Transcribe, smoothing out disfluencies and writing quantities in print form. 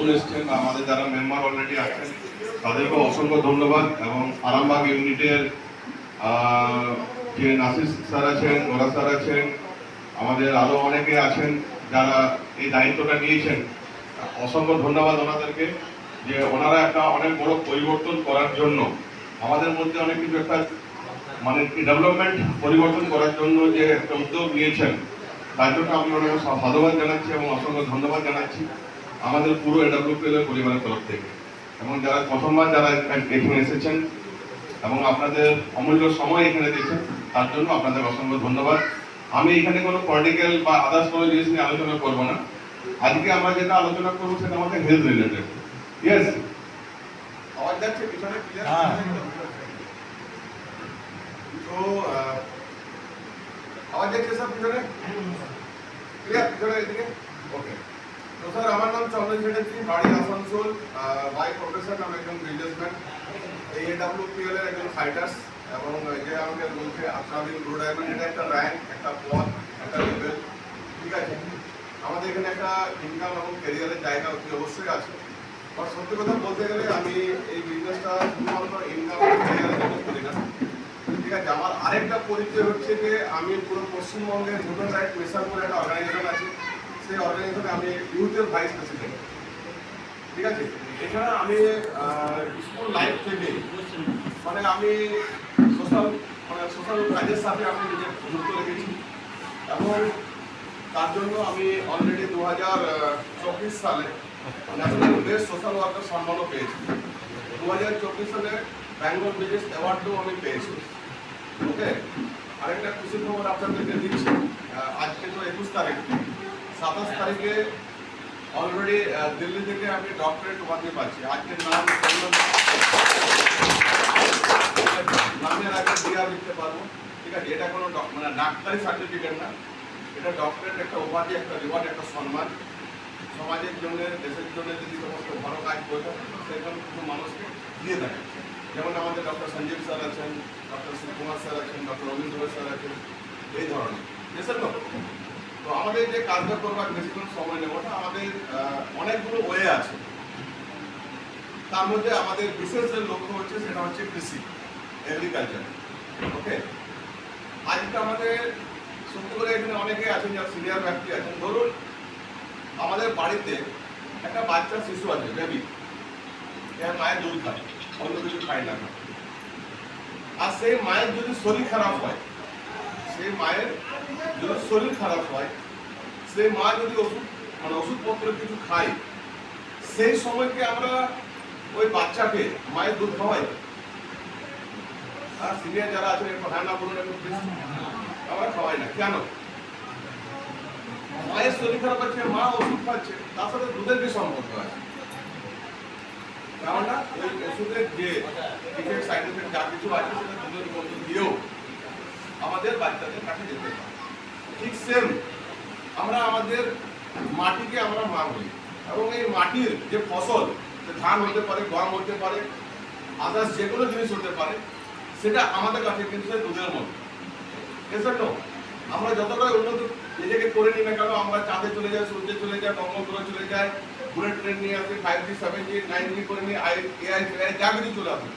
নতুন এসছেন বা আমাদের যারা মেম্বার অলরেডি আছেন তাদেরকে অসংখ্য ধন্যবাদ। এবং আরামবাগ ইউনিটের যে নাসির স্যার আছেন, নোরা স্যার আছেন, আমাদের আরো অনেকে আছেন যারা এই দায়িত্বটা নিয়েছেন, অসংখ্য ধন্যবাদ ওনাদেরকে যে ওনারা একটা অনেক বড় পরিবর্তন করার জন্য আমাদের মধ্যে অনেক কিছু একটা মানে ডেভেলপমেন্ট পরিবর্তন করার জন্য যে একটা উদ্যোগ নিয়েছেন তার জন্য আমি ওনাকে সাধুবাদ জানাচ্ছি এবং অসংখ্য ধন্যবাদ জানাচ্ছি আমাদের পুরো এডব্লিউপিএল এর পরিবারের তরফ থেকে। এবং যারা প্রথমবার যারা এখানে এসেছেন এবং আপনাদের অমূল্য সময় এখানে দিয়েছেন তার জন্য আপনাদের অসংখ্য ধন্যবাদ। আমি এখানে কোনো পলিটিক্যাল বা আদার্স কোনো জিনিস নিয়ে আলোচনা করব না। আজকে আমরা যেটা আলোচনা করবো সেটা আমাদের হেলথ রিলেটেড। ইয়েস, আওয়াজ যাচ্ছে পিছনে ক্লিয়ার? তো আওয়াজ যাচ্ছে স্যার পিছনে ক্লিয়ার? পিছনে এদিকে ওকে। তো স্যার আমার নাম চন্দন চ্যাটার্জি, বাড়ি আসানসোল, বাই প্রফেশন আমি একজন বিজনেসম্যান, এই এডব্লিউপিএল এর একজন ফাইটার্স। এবং যে আমাকে বলছে আসাদিন ব্লু ডায়মন্ড, এটা একটা র্যাঙ্ক, একটা পদ, একটা লেভেল, ঠিক আছে। আমাদের এখানে একটা ইনকাম এবং ক্যারিয়ারের জায়গা অবশ্যই আছে। আর সত্যি কথা বলতে গেলে আমি এই বিজনেসটা শুধুমাত্র ইনকাম এবং ক্যারিয়ারের জন্য করি না, ঠিক আছে। আমার আরেকটা পরিচয় হচ্ছে যে আমি পুরো পশ্চিমবঙ্গের হিউম্যান রাইটস মিশন বলে একটা অর্গানাইজেশন আছে, সেই অর্গানাইজেশনে আমি ইউথের ভাইস প্রেসিডেন্ট, ঠিক আছে। এখানে আমি স্কুল লাইফ থেকে মানে আমি সোশ্যাল কাজের সাথে আমি নিজে যুক্ত রেখেছি। এবং তার জন্য আমি অলরেডি 2024 সালে ন্যাশনাল বেস্ট সোশ্যাল ওয়ার্কার সম্মানও পেয়েছি। 2024 সালে ব্যাঙ্গলোর বিজনেস অ্যাওয়ার্ডও আমি পেয়েছি। ওকে, আরেকটা খুশির খবর আপনাদেরকে দিচ্ছি, আজকে তো 21 তারিখ, 27 তারিখে অলরেডি দিল্লি থেকে আমি ডক্টরেট উপাধি পাচ্ছি। আজকের নামের আগে ডিআর লিখতে পারবো, ঠিক আছে। এটা কোনো মানে ডাক্তারি সার্টিফিকেট না, এটা ডক্টরেট একটা উপাধি, একটা রিওয়ার্ড, একটা সম্মান। সমাজের জন্য, দেশের জন্য যদি সমস্ত ভালো কাজ করে থাকে সেরকম কিছু মানুষকে দিয়ে থাকে। যেমন আমাদের ডক্টর সঞ্জীব স্যার আছেন, ডক্টর শিবকুমার স্যার আছেন, ডক্টর রবীন্দ্র স্যার আছেন, এই ধরনের দেশের লোক। তো আমাদের যে কাজটা করবার বেশিক্ষণ সময় নেব না, আমাদের অনেকগুলো ওয়ে আছে। তার মধ্যে আমাদের বিশেষ যে লক্ষ্য হচ্ছে সেটা হচ্ছে কৃষি, এগ্রিকালচার। ওকে, আজকে আমাদের সত্যি করে এখানে অনেকে আছেন যারা সিনিয়র ব্যক্তি আছেন। ধরুন আমাদের বাড়িতে একটা বাচ্চা শিশু আছে, বেবি, মায়ের দুধ খায়, অন্য কিছু খায় না। আর সেই মায়ের যদি শরীর খারাপ হয়, সেই মায়ের যদি শরীর খারাপ হয়, সেই মা যদি ওষুধপত্র কিছু খায়, সেই সময়কে আমরা ওই বাচ্চাকে মায়ের দুধ খাওয়াই। আর সিনিয়র যারা আছেন একটু হ্যাঁ না বলুন, একটু আমরা খাওয়াই না কেন? মায়ের শরীর খারাপ আছে, মা ওষুধ খাচ্ছে, তার সাথে দুধের কি সম্পর্ক আছে? কেননা ওই ওষুধের যে ইফেক্ট, সাইড ইফেক্ট যা কিছু আছে সেটা দুধের মধ্যে দিয়েও আমাদের বাচ্চাদের কাছে যেতে পারে। ঠিক সেম আমরা আমাদের মাটিকে আমরা মা বলি, এবং এই মাটির যে ফসল, ধান হতে পারে, গম হতে পারে, আদার্স যে কোনো জিনিস হতে পারে, সেটা আমাদের কাছে কিন্তু দুধের মতো। এজন্য আমরা যতটাই উন্নত নিজেকে করে নিই না কেন, আমরা চাঁদে চলে যাই, সূর্যে চলে যাই, মঙ্গল গ্রহে চলে যাই, বুলেট ট্রেন নিয়ে আসি, 5G 7G 9G করে নিই, AI যা কিছু চলে আসে,